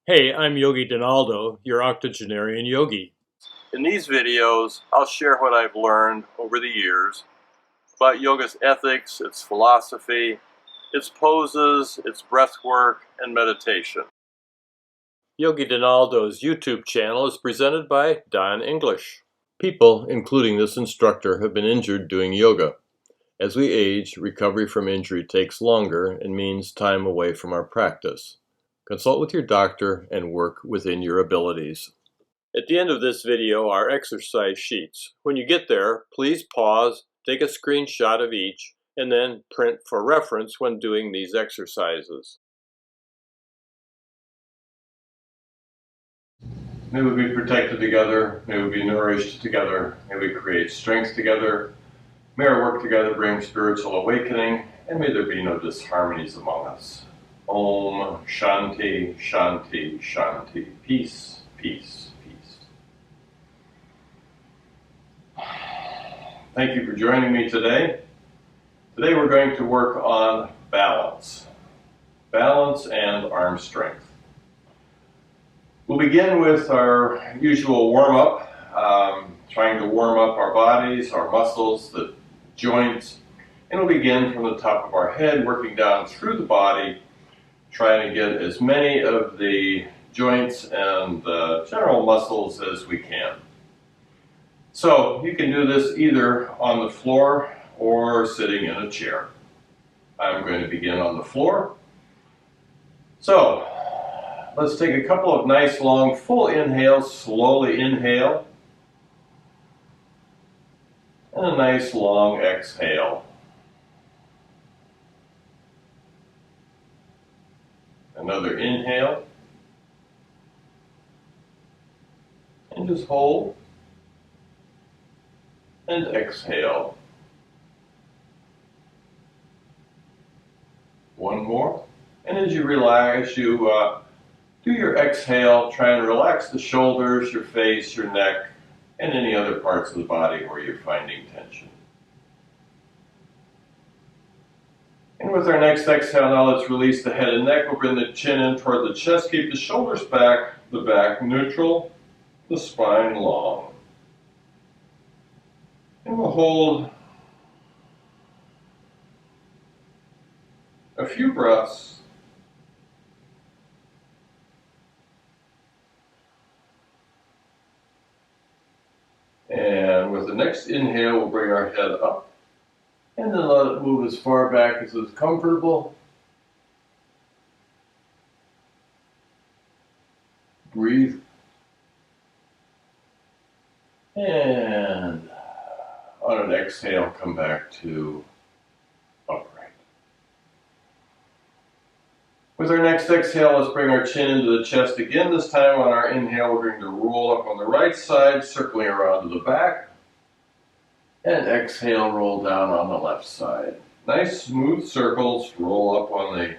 Hey, I'm YogiDonaldo, your octogenarian yogi. In these videos, I'll share what I've learned over the years about yoga's ethics, its philosophy, its poses, its breath work, and meditation. YogiDonaldo's YouTube channel is presented by Don English. People, including this instructor, have been injured doing yoga. As we age, recovery from injury takes longer and means time away from our practice. Consult with your doctor and work within your abilities. At the end of this video are exercise sheets. When you get there, please pause, take a screenshot of each, and then print for reference when doing these exercises. May we be protected together, may we be nourished together, may we create strength together, may our work together bring spiritual awakening, and may there be no disharmonies among us. Om Shanti, Shanti, Shanti. Peace, peace, peace. Thank you for joining me today. Today we're going to work on balance. Balance and arm strength. We'll begin with our usual warm-up, trying to warm up our bodies, our muscles, the joints, and we'll begin from the top of our head, working down through the body, trying to get as many of the joints and the general muscles as we can. So you can do this either on the floor or sitting in a chair. I'm going to begin on the floor. So let's take a couple of nice long full inhales, slowly inhale, and a nice long exhale. Another inhale, and just hold, and exhale. One more, and as you relax, you do your exhale, try and relax the shoulders, your face, your neck, and any other parts of the body where you're finding tension. And with our next exhale, now let's release the head and neck. We'll bring the chin in toward the chest, keep the shoulders back, the back neutral, the spine long. And we'll hold a few breaths. And with the next inhale, we'll bring our head up and then let it move as far back as is comfortable. Breathe. And on an exhale, come back to upright. With our next exhale, let's bring our chin into the chest again. This time on our inhale, we're going to roll up on the right side, circling around to the back. And exhale, roll down on the left side. Nice smooth circles. Roll up on the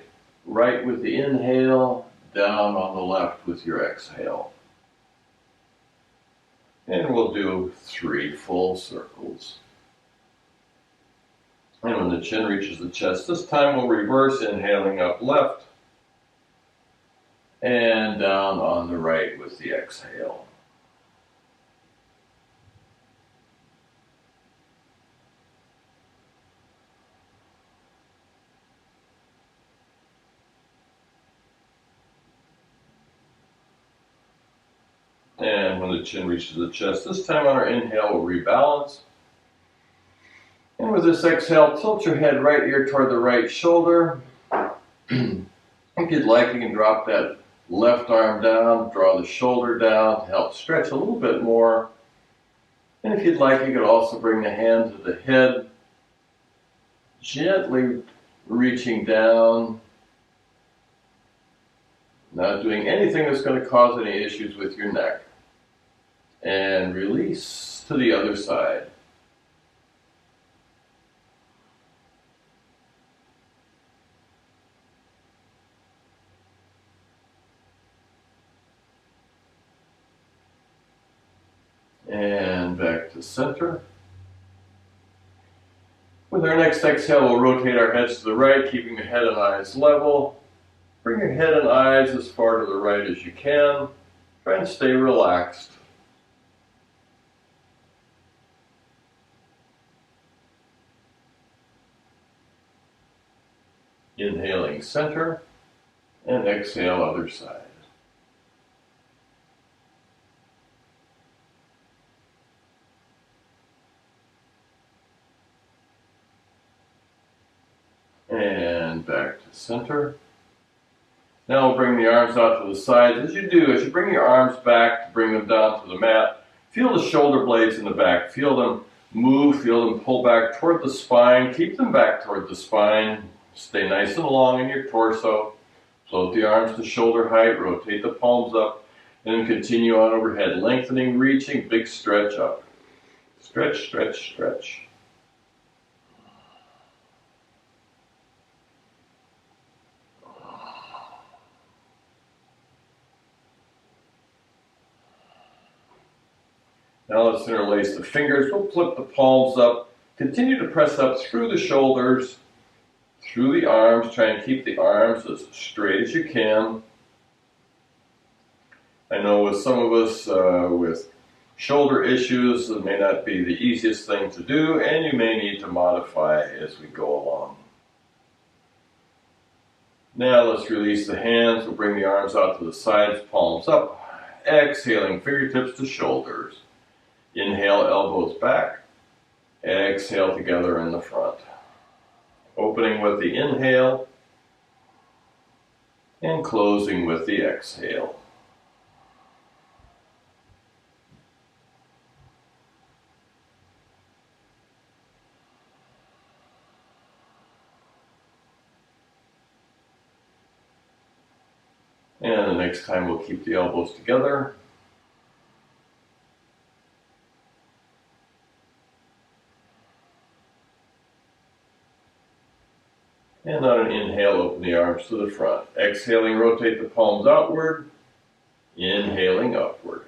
right with the inhale, down on the left with your exhale. And we'll do 3 full circles. And when the chin reaches the chest, this time we'll reverse, inhaling up left and down on the right with the exhale. And when the chin reaches the chest, this time on our inhale, we'll rebalance. And with this exhale, tilt your head right ear toward the right shoulder. If you'd like, you can drop that left arm down, draw the shoulder down to help stretch a little bit more. And if you'd like, you could also bring the hand to the head, gently reaching down, not doing anything that's going to cause any issues with your neck. And release to the other side. And back to center. With our next exhale, we'll rotate our heads to the right, keeping the head and eyes level. Bring your head and eyes as far to the right as you can. Try and stay relaxed. Inhaling center and exhale other side. And back to center. Now we'll bring the arms out to the sides. As you bring your arms back to bring them down to the mat, feel the shoulder blades in the back. Feel them move, feel them pull back toward the spine. Keep them back toward the spine. Stay nice and long in your torso. Float the arms to shoulder height, rotate the palms up, and then continue on overhead. Lengthening, reaching, big stretch up. Stretch, stretch, stretch. Now let's interlace the fingers. We'll flip the palms up. Continue to press up through the shoulders, through the arms. Try and keep the arms as straight as you can. I know with some of us with shoulder issues, it may not be the easiest thing to do, and you may need to modify as we go along. Now let's release the hands. We'll bring the arms out to the sides, palms up. Exhaling, fingertips to shoulders. Inhale, elbows back. Exhale together in the front. Opening with the inhale and closing with the exhale. And the next time we'll keep the elbows together. And on an inhale, open the arms to the front. Exhaling, rotate the palms outward. Inhaling upward.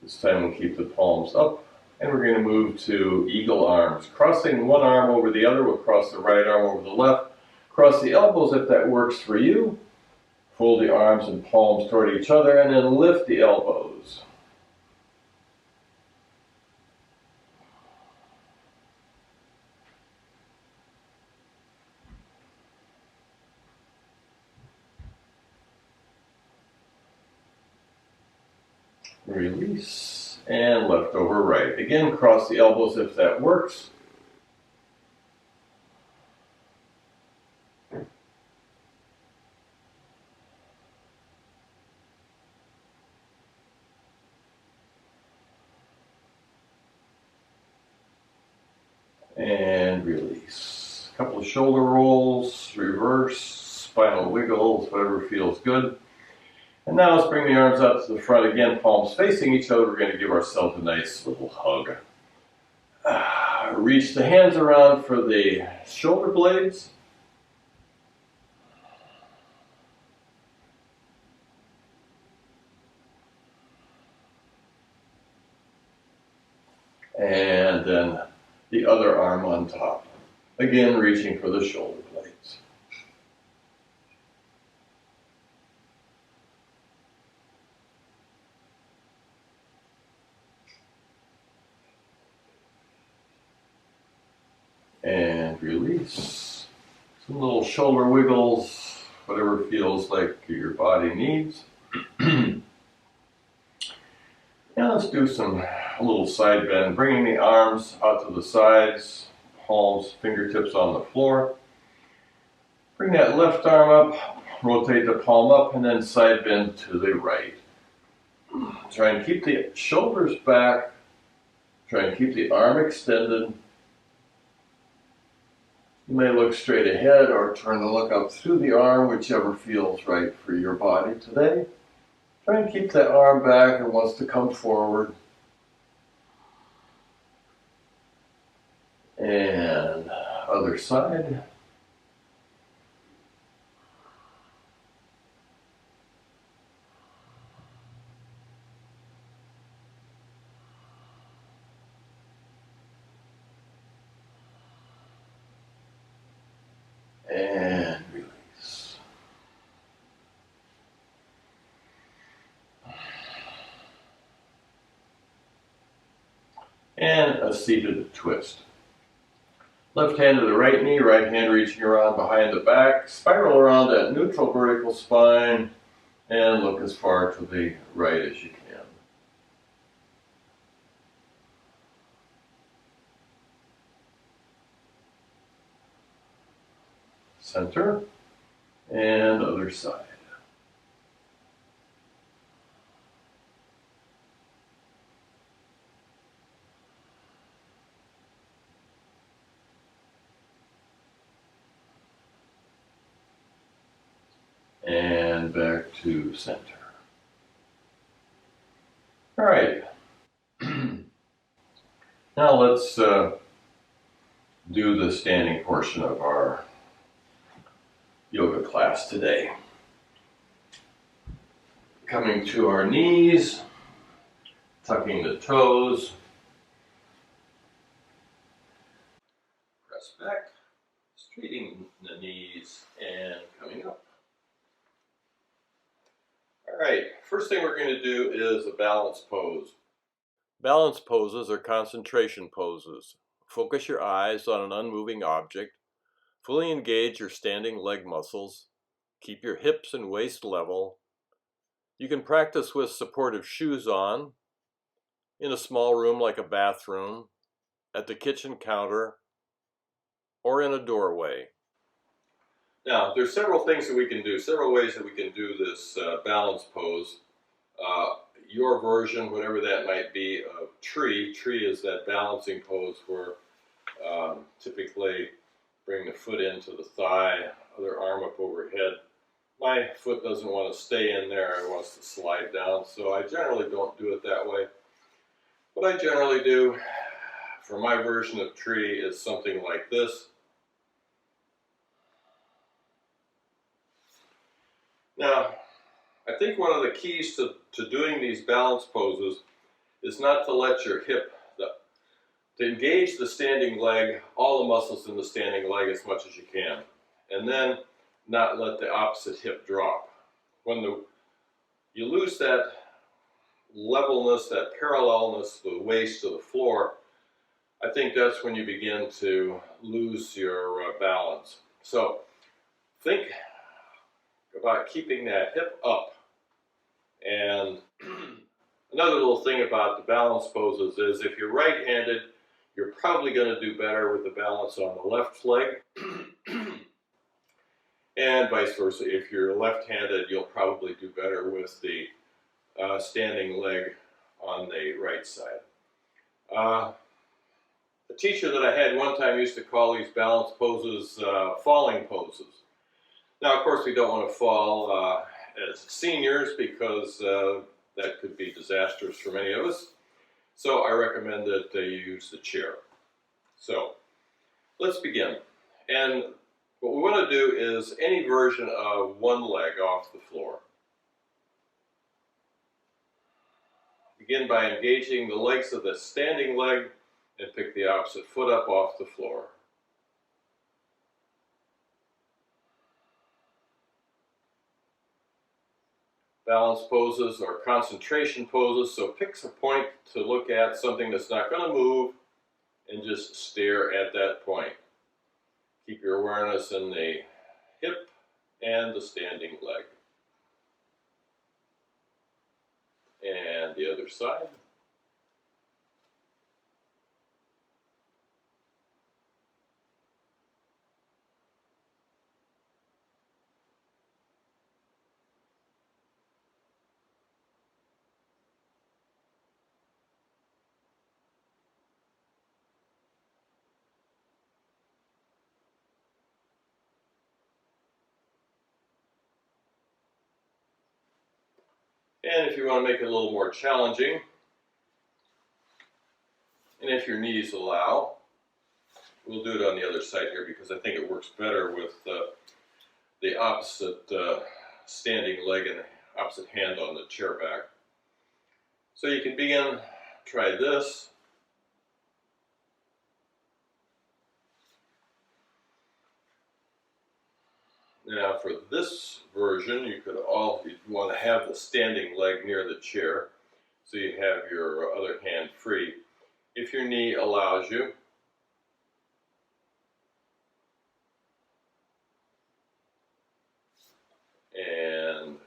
This time we'll keep the palms up, and we're going to move to eagle arms. Crossing one arm over the other, we'll cross the right arm over the left. Cross the elbows if that works for you. Fold the arms and palms toward each other, and then lift the elbows. Release, and left over right. Again, cross the elbows if that works. And release. A couple of shoulder rolls, reverse, spinal wiggles, whatever feels good. And now let's bring the arms out to the front again, palms facing each other. We're going to give ourselves a nice little hug. Reach the hands around for the shoulder blades. And then the other arm on top. Again, reaching for the shoulder blades. And release. Some little shoulder wiggles, whatever feels like your body needs. Now let's do a little side bend, bringing the arms out to the sides, palms, fingertips on the floor. Bring that left arm up, rotate the palm up, and then side bend to the right. Try and keep the shoulders back. Try and keep the arm extended. You may look straight ahead or turn the look up through the arm, whichever feels right for your body today. Try and keep that arm back and wants to come forward. And other side. and release. And a seated twist. Left hand to the right knee, right hand reaching around behind the back. Spiral around that neutral vertical spine and look as far to the right as you can. Center and other side. And back to center. All right. Now let's do the standing portion of our yoga class today. Coming to our knees, tucking the toes, press back, straightening the knees, and coming up. All right, first thing we're going to do is a balance pose. Balance poses are concentration poses. Focus your eyes on an unmoving object. Fully engage your standing leg muscles. Keep your hips and waist level. You can practice with supportive shoes on, in a small room like a bathroom, at the kitchen counter, or in a doorway. Now, there's several things that we can do, several ways that we can do this balance pose. Your version, whatever that might be, of tree. Tree is that balancing pose where typically bring the foot into the thigh, other arm up overhead. My foot doesn't want to stay in there, it wants to slide down, so I generally don't do it that way. What I generally do for my version of tree is something like this. Now, I think one of the keys to doing these balance poses is not to let your hip, to engage the standing leg, all the muscles in the standing leg as much as you can, and then not let the opposite hip drop. When you lose that levelness, that parallelness, the waist to the floor, I think that's when you begin to lose your balance. So think about keeping that hip up. And another little thing about the balance poses is if you're right-handed, you're probably going to do better with the balance on the left leg. And vice versa, if you're left-handed, you'll probably do better with the standing leg on the right side. A teacher that I had one time used to call these balance poses falling poses. Now, of course, we don't want to fall as seniors because that could be disastrous for many of us. So I recommend that you use the chair. So let's begin. And what we want to do is any version of one leg off the floor. Begin by engaging the legs of the standing leg and pick the opposite foot up off the floor. Balance poses are concentration poses, so pick a point to look at, something that's not going to move, and just stare at that point. Keep your awareness in the hip and the standing leg. And the other side. And if you want to make it a little more challenging, and if your knees allow, we'll do it on the other side here because I think it works better with the opposite standing leg and the opposite hand on the chair back. So you can begin, try this. Now for this version, you want to have the standing leg near the chair, so you have your other hand free, if your knee allows you. And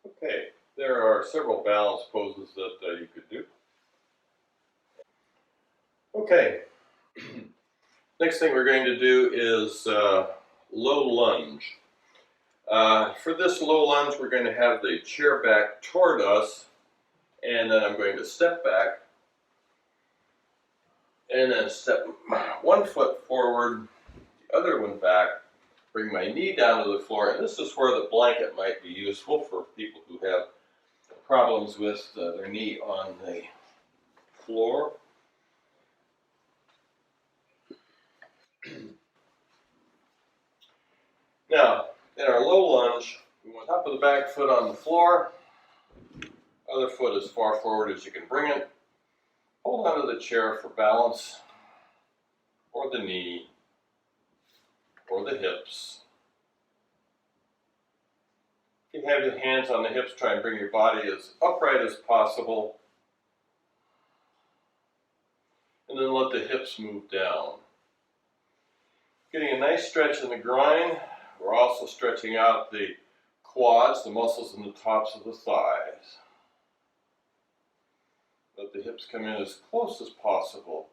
okay, there are several balance poses that you could do. Okay, next thing we're going to do is low lunge. For this low lunge, we're going to have the chair back toward us, and then I'm going to step back, and then step one foot forward, the other one back, bring my knee down to the floor, and this is where the blanket might be useful for people who have problems with their knee on the floor. Now, in our low lunge, we want top of the back foot on the floor, other foot as far forward as you can bring it. Hold onto the chair for balance, or the knee, or the hips. If you have your hands on the hips, try and bring your body as upright as possible. And then let the hips move down. Getting a nice stretch in the groin. We're also stretching out the quads, the muscles in the tops of the thighs. Let the hips come in as close as possible.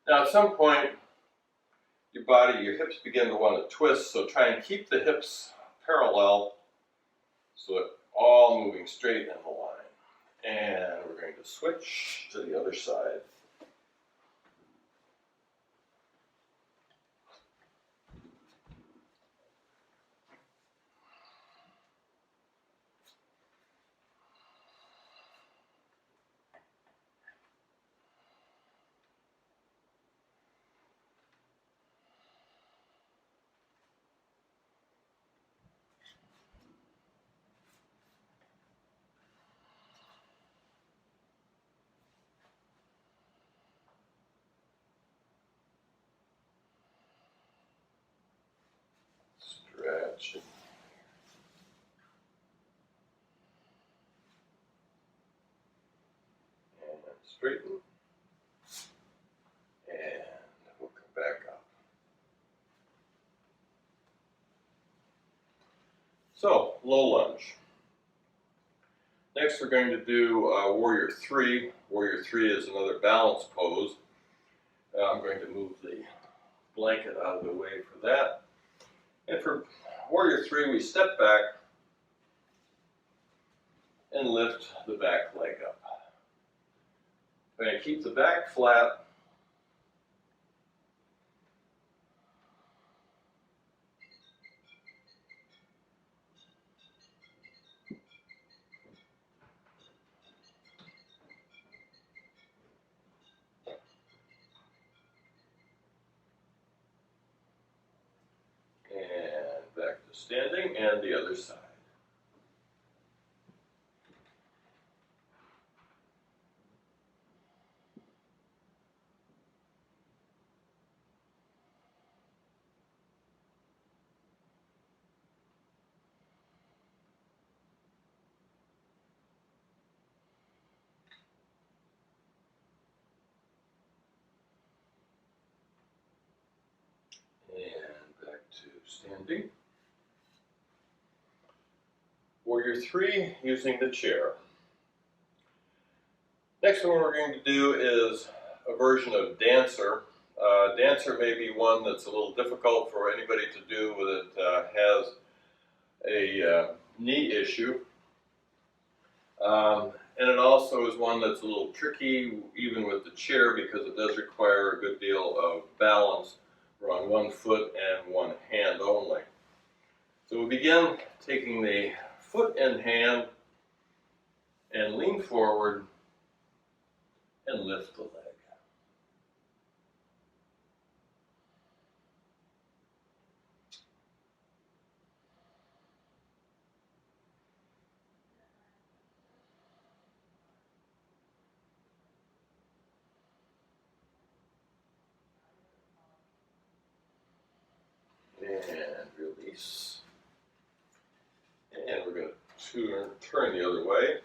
Now at some point, your hips begin to want to twist, so try and keep the hips parallel so that all moving straight in the line. And we're going to switch to the other side. Stretch. And straighten. And we'll come back up. So, low lunge. Next we're going to do Warrior 3. Warrior 3 is another balance pose. I'm going to move the blanket out of the way for that. And for Warrior 3, we step back and lift the back leg up. We're going to keep the back flat. And back to standing, and the other side. And back to standing. Warrior 3, using the chair. Next one we're going to do is a version of Dancer. Dancer may be one that's a little difficult for anybody to do that has a knee issue. And it also is one that's a little tricky, even with the chair, because it does require a good deal of balance. We're on one foot and one hand only. So we begin taking the foot and hand and lean forward and lift the leg. And release. And we're going to turn the other way.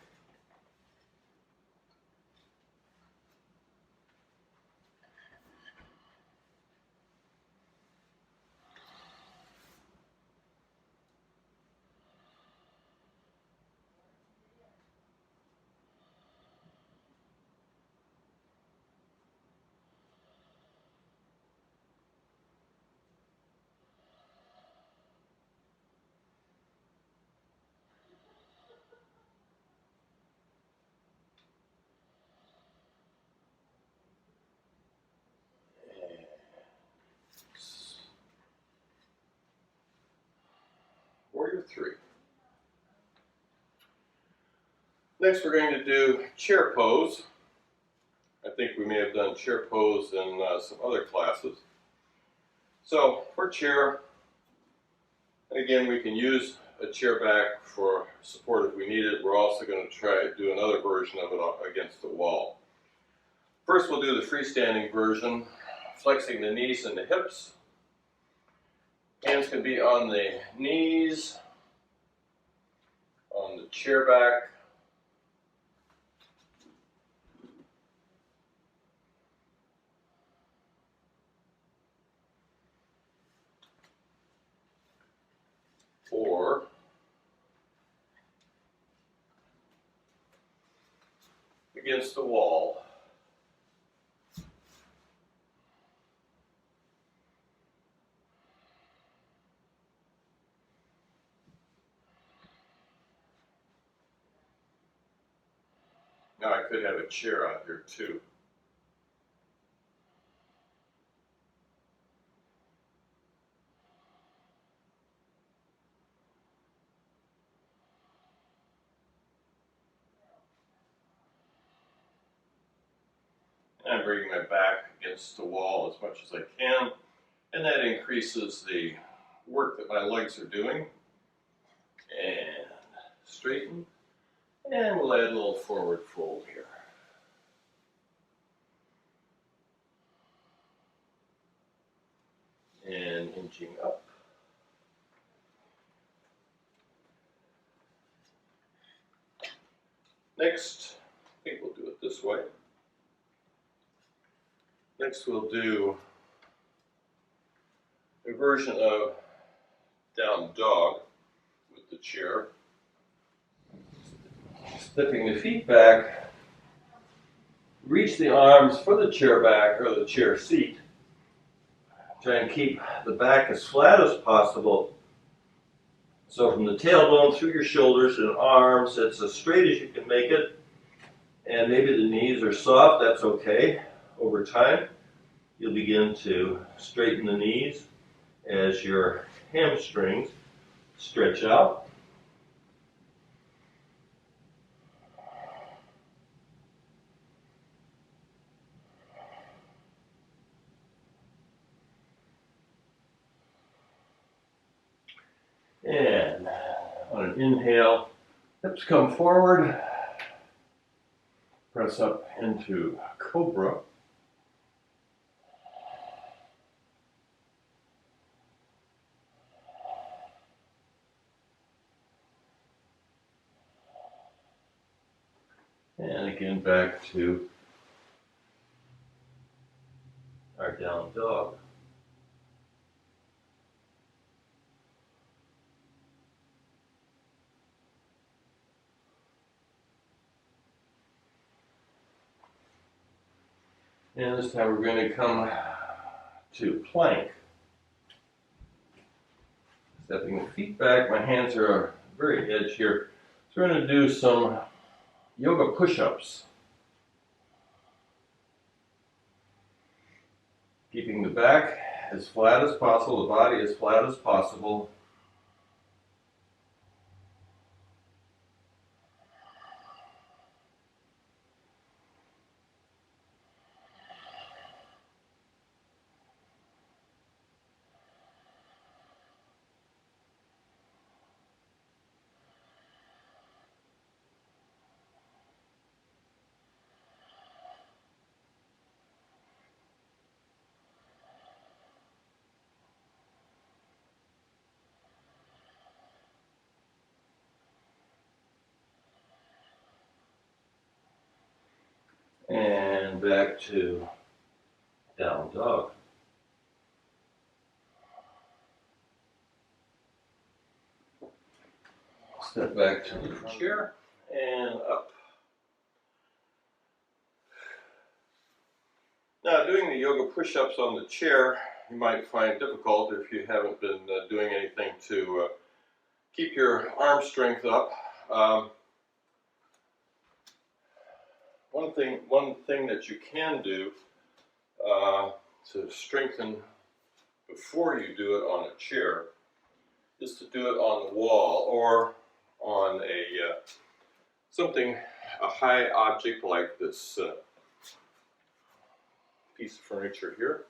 Warrior 3. Next, we're going to do chair pose. I think we may have done chair pose in some other classes. So for chair, again, we can use a chair back for support if we need it. We're also going to try to do another version of it against the wall. First, we'll do the freestanding version, flexing the knees and the hips. Hands can be on the knees, on the chair back, or against the wall. Now I could have a chair out here too. And I'm bringing my back against the wall as much as I can, and that increases the work that my legs are doing. And straighten, and we'll add a little forward fold here. And hinging up. Next, I think we'll do it this way. Next we'll do a version of down dog with the chair. Stepping the feet back, reach the arms for the chair back or the chair seat. Try and keep the back as flat as possible. So from the tailbone through your shoulders and arms, it's as straight as you can make it. And maybe the knees are soft, that's okay. Over time, you'll begin to straighten the knees as your hamstrings stretch out. And on an inhale, hips come forward, press up into Cobra. And again back to our down dog. And this time we're going to come to plank. Stepping the feet back, my hands are very edge here. So we're going to do some yoga push-ups. Keeping the back as flat as possible, the body as flat as possible. And back to down dog. Step back to the chair and up. Now, doing the yoga push-ups on the chair, you might find difficult if you haven't been doing anything to keep your arm strength up. One thing that you can do to strengthen before you do it on a chair is to do it on the wall or on a high object like this piece of furniture here.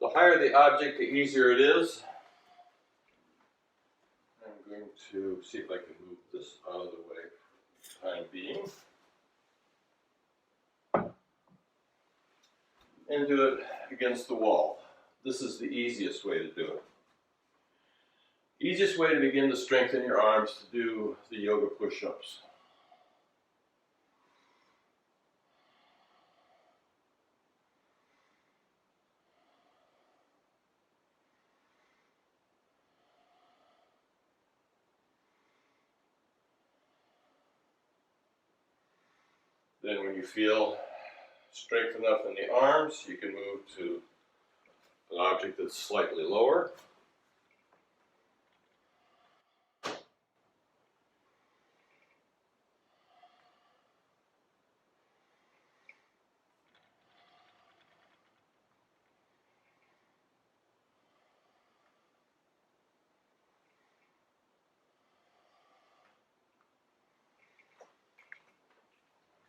The higher the object, the easier it is. I'm going to see if I can move this out of the way for the time being. And do it against the wall. This is the easiest way to do it. Easiest way to begin to strengthen your arms to do the yoga push-ups. Then when you feel strength enough in the arms, you can move to an object that's slightly lower.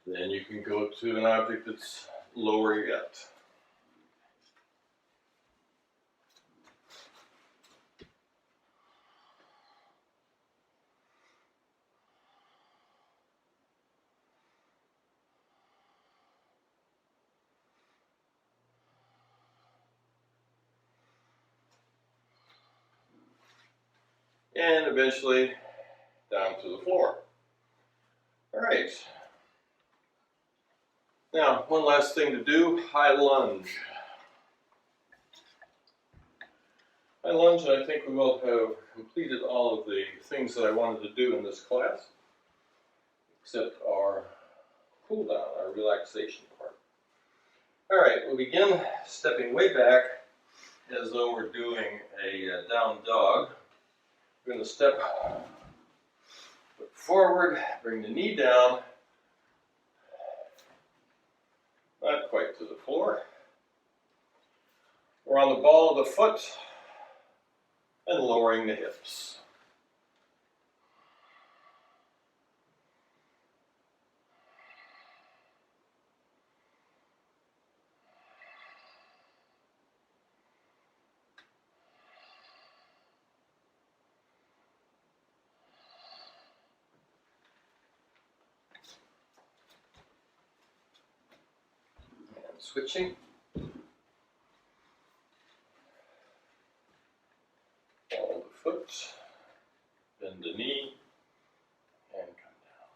Then you can go to an object that's lower yet. And eventually down to the floor. All right. Now, one last thing to do, high lunge. High lunge, and I think we will have completed all of the things that I wanted to do in this class, except our cool down, our relaxation part. All right, we'll begin stepping way back as though we're doing a down dog. We're going to step forward, bring the knee down, not quite to the floor. We're on the ball of the foot and lowering the hips. And switching. Ball of the foot, bend the knee, and come down.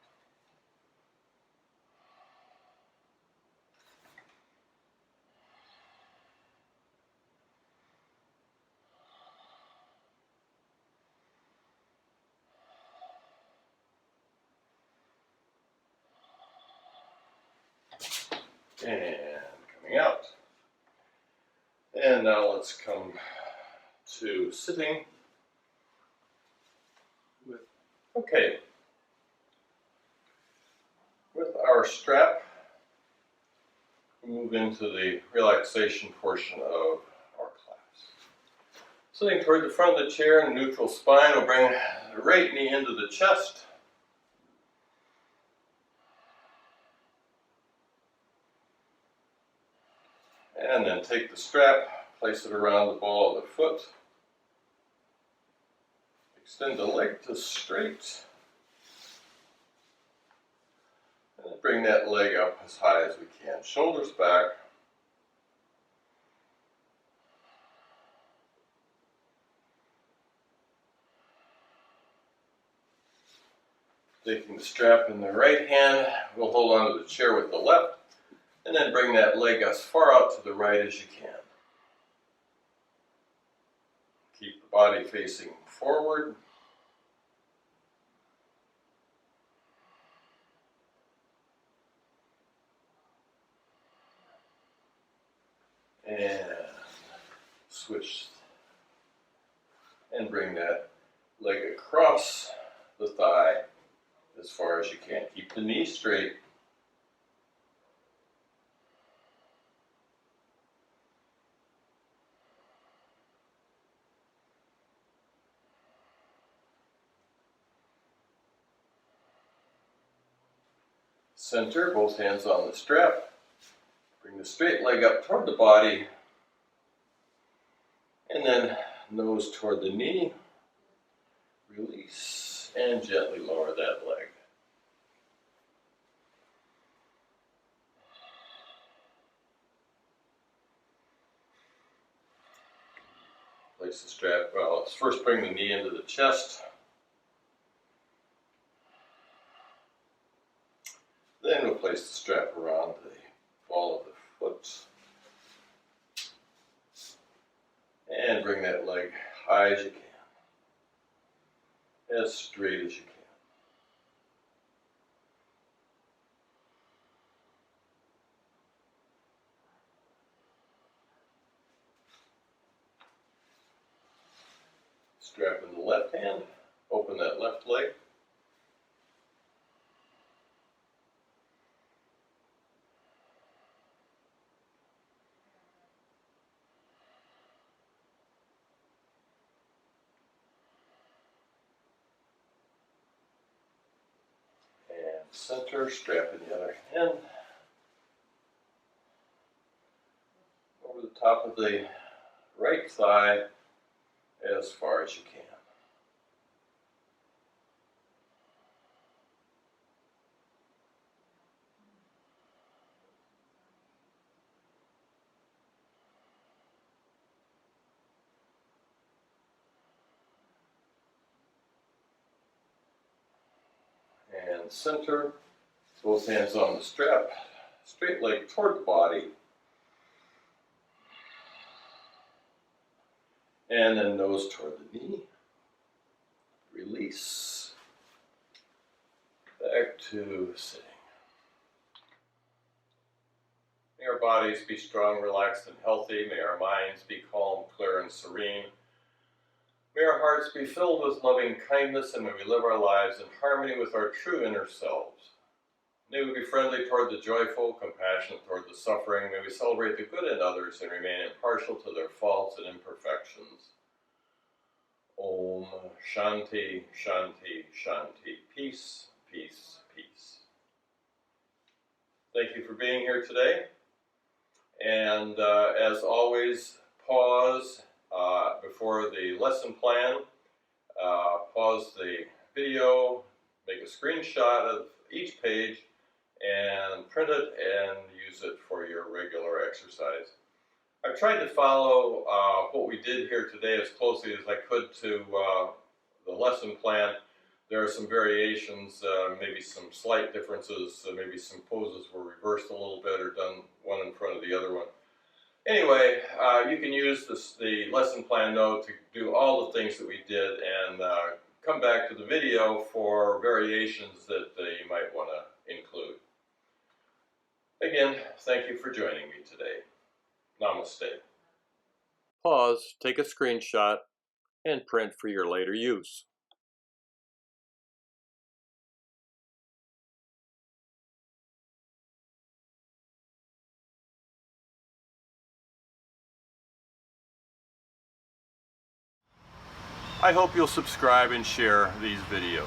and coming out. And now let's come to sitting. Okay. With our strap, we move into the relaxation portion of our class. Sitting toward the front of the chair in neutral spine, we'll bring the right knee into the chest. And then take the strap, place it around the ball of the foot. Extend the leg to straight. And then bring that leg up as high as we can. Shoulders back. Taking the strap in the right hand, we'll hold onto the chair with the left. And then bring that leg as far out to the right as you can. Keep the body facing forward. And switch. And bring that leg across the thigh as far as you can. Keep the knee straight. Center, both hands on the strap. Bring the straight leg up toward the body. And then nose toward the knee. Release and gently lower that leg. Place the strap, well, let's first bring the knee into the chest. Then we'll place the strap around the ball of the foot. And bring that leg high as you can. As straight as you can. Strap in the left hand. Open that left leg. Center, strap in the other hand. Over the top of the right thigh as far as you can. And center, both hands on the strap, straight leg toward the body. And then nose toward the knee. Release. Back to sitting. May our bodies be strong, relaxed, and healthy. May our minds be calm, clear, and serene. May our hearts be filled with loving kindness, and may we live our lives in harmony with our true inner selves. May we be friendly toward the joyful, compassionate toward the suffering. May we celebrate the good in others and remain impartial to their faults and imperfections. Om Shanti, Shanti, Shanti. Peace, peace, peace. Thank you for being here today. And as always, pause before the lesson plan. Pause the video, make a screenshot of each page, and print it and use it for your regular exercise. I've tried to follow what we did here today as closely as I could to the lesson plan. There are some variations, maybe some slight differences, maybe some poses were reversed a little bit or done one in front of the other one. Anyway, you can use the lesson plan note to do all the things that we did and come back to the video for variations that you might want to include. Again, thank you for joining me today. Namaste. Pause, take a screenshot, and print for your later use. I hope you'll subscribe and share these videos.